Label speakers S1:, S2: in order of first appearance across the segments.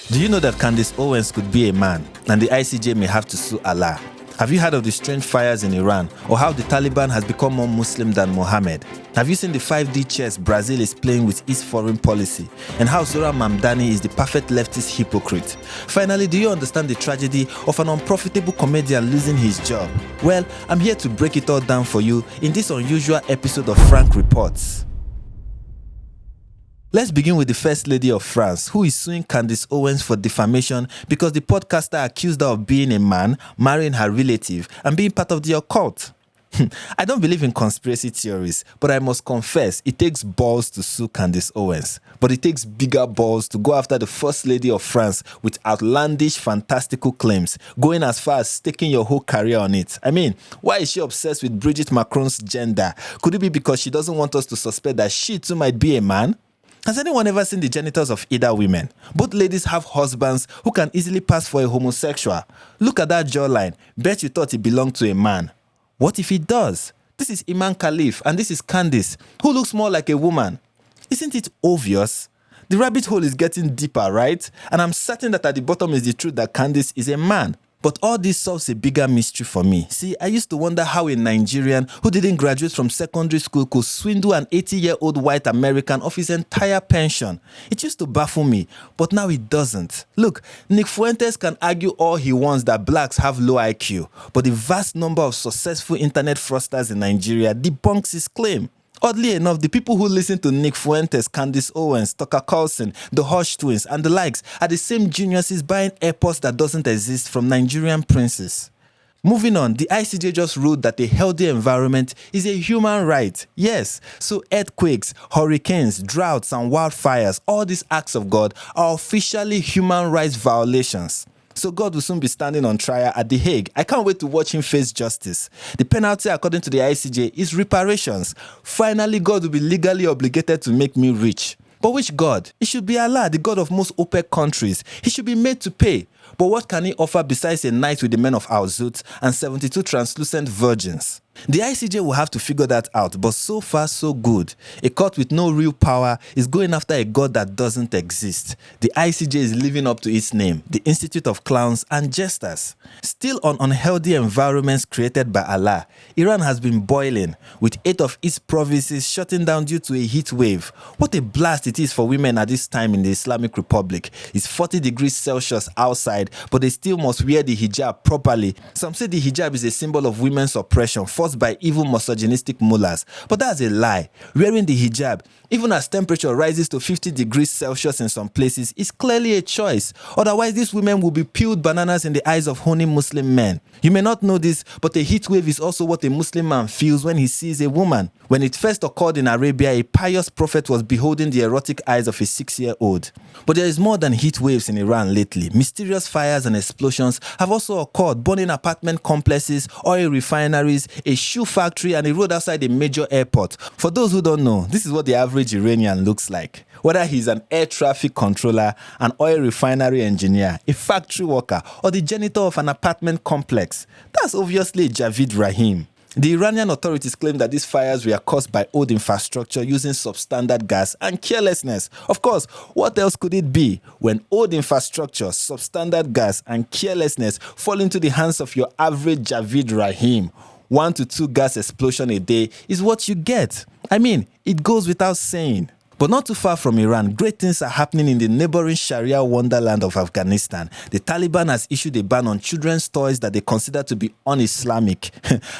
S1: Do you know that Candice Owens could be a man and the ICJ may have to sue Allah? Have you heard of the strange fires in Iran or how the Taliban has become more Muslim than Mohammed? Have you seen the 5D chess Brazil is playing with its foreign policy and how Zohran Mamdani is the perfect leftist hypocrite? Finally, do you understand the tragedy of an unprofitable comedian losing his job? Well, I'm here to break it all down for you in this unusual episode of Frank Reports. Let's begin with the First Lady of France, who is suing Candice Owens for defamation because the podcaster accused her of being a man, marrying her relative, and being part of the occult. I don't believe in conspiracy theories, but I must confess it takes balls to sue Candice Owens. But it takes bigger balls to go after the First Lady of France with outlandish, fantastical claims, going as far as staking your whole career on it. I mean, why is she obsessed with Brigitte Macron's gender? Could it be because she doesn't want us to suspect that she too might be a man? Has anyone ever seen the genitals of either women? Both ladies have husbands who can easily pass for a homosexual. Look at that jawline. Bet you thought it belonged to a man. What if it does? This is Iman Khalif and this is Candice, who looks more like a woman. Isn't it obvious? The rabbit hole is getting deeper, right? And I'm certain that at the bottom is the truth that Candice is a man. But all this solves a bigger mystery for me. See, I used to wonder how a Nigerian who didn't graduate from secondary school could swindle an 80-year-old white American of his entire pension. It used to baffle me, but now it doesn't. Look, Nick Fuentes can argue all he wants that blacks have low IQ, but the vast number of successful internet fraudsters in Nigeria debunks his claim. Oddly enough, the people who listen to Nick Fuentes, Candice Owens, Tucker Carlson, the Hush Twins, and the likes are the same geniuses buying airports that doesn't exist from Nigerian princes. Moving on, the ICJ just ruled that a healthy environment is a human right. Yes, so earthquakes, hurricanes, droughts, and wildfires, all these acts of God are officially human rights violations. So God will soon be standing on trial at The Hague. I can't wait to watch him face justice. The penalty, according to the ICJ, is reparations. Finally, God will be legally obligated to make me rich. But which God? It should be Allah, the God of most OPEC countries. He should be made to pay. But what can he offer besides a night with the men of Al Zut and 72 translucent virgins? The ICJ will have to figure that out, but so far so good. A court with no real power is going after a God that doesn't exist. The ICJ is living up to its name, the Institute of Clowns and Jesters. Still on unhealthy environments created by Allah, Iran has been boiling, with 8 of its provinces shutting down due to a heat wave. What a blast it is for women at this time in the Islamic Republic. It's 40 degrees Celsius outside, but they still must wear the hijab properly. Some say the hijab is a symbol of women's oppression, by evil misogynistic mullahs. But that's a lie. Wearing the hijab, even as temperature rises to 50 degrees Celsius in some places, is clearly a choice. Otherwise, these women will be peeled bananas in the eyes of honey Muslim men. You may not know this, but a heat wave is also what a Muslim man feels when he sees a woman. When it first occurred in Arabia, a pious prophet was beholding the erotic eyes of a 6-year-old. But there is more than heat waves in Iran lately. Mysterious fires and explosions have also occurred, burning apartment complexes, oil refineries, a shoe factory, and a road outside a major airport. For those who don't know, this is what the average Iranian looks like. Whether he's an air traffic controller, an oil refinery engineer, a factory worker, or the janitor of an apartment complex, that's obviously Javid Rahim. The Iranian authorities claim that these fires were caused by old infrastructure using substandard gas and carelessness. Of course, what else could it be when old infrastructure, substandard gas, and carelessness fall into the hands of your average Javid Rahim? 1 to 2 gas explosion a day is what you get. I mean, it goes without saying. But not too far from Iran, great things are happening in the neighboring Sharia wonderland of Afghanistan. The Taliban has issued a ban on children's toys that they consider to be un-Islamic.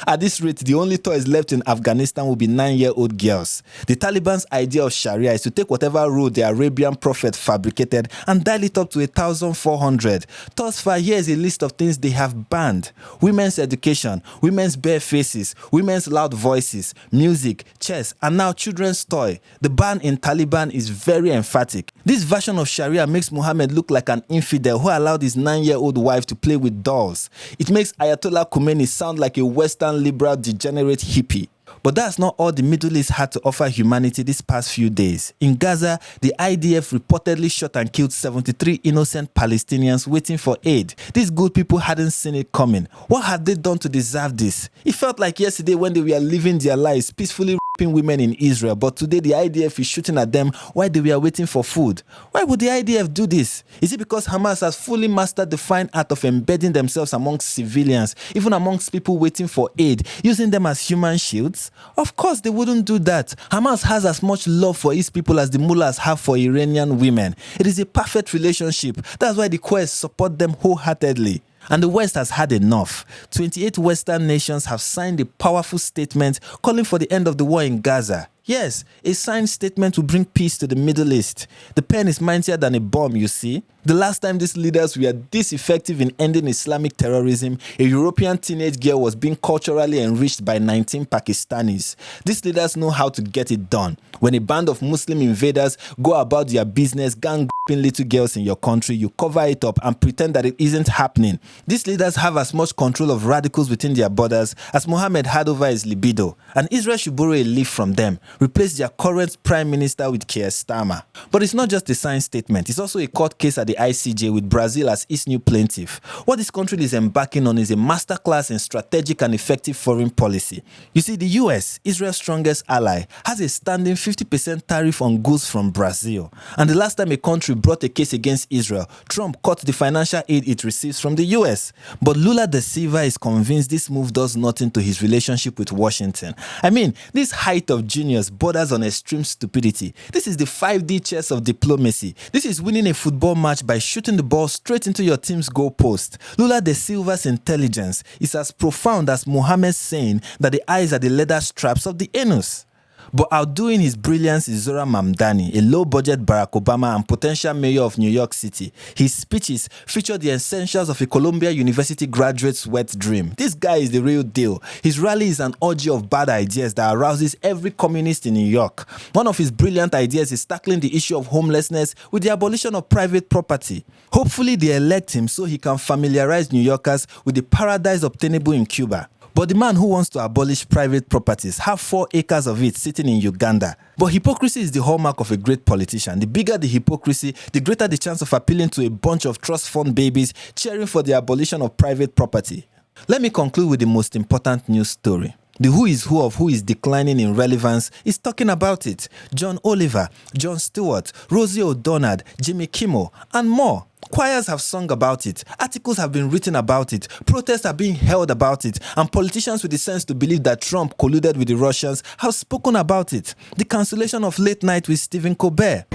S1: At this rate, the only toys left in Afghanistan will be 9-year-old girls. The Taliban's idea of Sharia is to take whatever rule the Arabian prophet fabricated and dial it up to 1,400. Thus far, here is a list of things they have banned: women's education, women's bare faces, women's loud voices, music, chess, and now children's toy. The ban in Taliban is very emphatic. This version of Sharia makes Muhammad look like an infidel who allowed his 9-year-old wife to play with dolls. It makes Ayatollah Khomeini sound like a Western liberal degenerate hippie. But that's not all the Middle East had to offer humanity these past few days. In Gaza, the IDF reportedly shot and killed 73 innocent Palestinians waiting for aid. These good people hadn't seen it coming. What had they done to deserve this? It felt like yesterday when they were living their lives peacefully raping women in Israel, but today the IDF is shooting at them while they were waiting for food. Why would the IDF do this? Is it because Hamas has fully mastered the fine art of embedding themselves amongst civilians, even amongst people waiting for aid, using them as human shields? Of course they wouldn't do that. Hamas has as much love for its people as the mullahs have for Iranian women. It is a perfect relationship. That's why the Quest support them wholeheartedly. And the West has had enough. 28 Western nations have signed a powerful statement calling for the end of the war in Gaza. Yes, a signed statement will bring peace to the Middle East. The pen is mightier than a bomb, you see. The last time these leaders were this effective in ending Islamic terrorism, a European teenage girl was being culturally enriched by 19 Pakistanis. These leaders know how to get it done. When a band of Muslim invaders go about their business, gang little girls in your country, you cover it up and pretend that it isn't happening. These leaders have as much control of radicals within their borders as Mohammed had over his libido, and Israel should borrow a leaf from them, replace their current prime minister with Keir Starmer. But it's not just a signed statement, it's also a court case at the ICJ with Brazil as its new plaintiff. What this country is embarking on is a masterclass in strategic and effective foreign policy. You see, the US, Israel's strongest ally, has a standing 50% tariff on goods from Brazil, and the last time a country brought a case against Israel, Trump cut the financial aid it receives from the US. But Lula da Silva is convinced this move does nothing to his relationship with Washington. I mean, this height of genius borders on extreme stupidity. This is the 5D chess of diplomacy. This is winning a football match by shooting the ball straight into your team's goal post. Lula da Silva's intelligence is as profound as Mohammed's saying that the eyes are the leather straps of the anus. But outdoing his brilliance is Zohran Mamdani, a low-budget Barack Obama and potential mayor of New York City. His speeches feature the essentials of a Columbia University graduate's wet dream. This guy is the real deal. His rally is an orgy of bad ideas that arouses every communist in New York. One of his brilliant ideas is tackling the issue of homelessness with the abolition of private property. Hopefully they elect him so he can familiarize New Yorkers with the paradise obtainable in Cuba. But the man who wants to abolish private properties have 4 acres of it sitting in Uganda. But hypocrisy is the hallmark of a great politician. The bigger the hypocrisy, the greater the chance of appealing to a bunch of trust fund babies cheering for the abolition of private property. Let me conclude with the most important news story. The who is who of who is declining in relevance is talking about it. John Oliver, Jon Stewart, Rosie O'Donnell, Jimmy Kimmel, and more. Choirs have sung about it, articles have been written about it, protests are being held about it, and politicians with the sense to believe that Trump colluded with the Russians have spoken about it. The cancellation of Late Night with Stephen Colbert.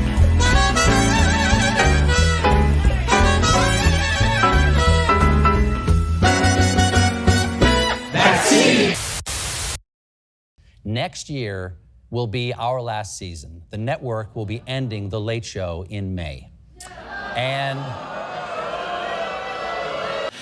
S2: Next year will be our last season. The network will be ending The Late Show in May. And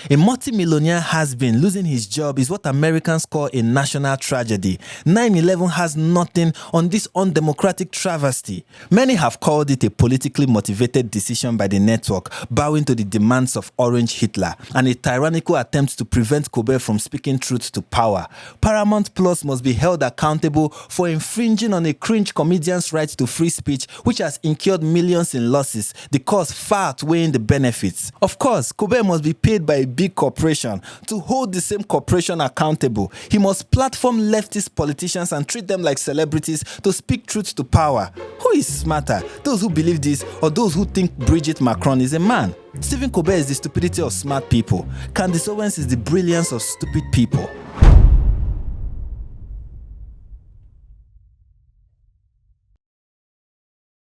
S1: a multimillionaire has-been losing his job is what Americans call a national tragedy. 9/11 has nothing on this undemocratic travesty. Many have called it a politically motivated decision by the network, bowing to the demands of Orange Hitler, and a tyrannical attempt to prevent Colbert from speaking truth to power. Paramount Plus must be held accountable for infringing on a cringe comedian's right to free speech, which has incurred millions in losses, the cost far outweighing the benefits. Of course, Colbert must be paid by a big corporation to hold the same corporation accountable. He must platform leftist politicians and treat them like celebrities to speak truth to power. Who is smarter, those who believe this or those who think Brigitte Macron is a man? Stephen Colbert is the stupidity of smart people. Candice Owens is the brilliance of stupid people.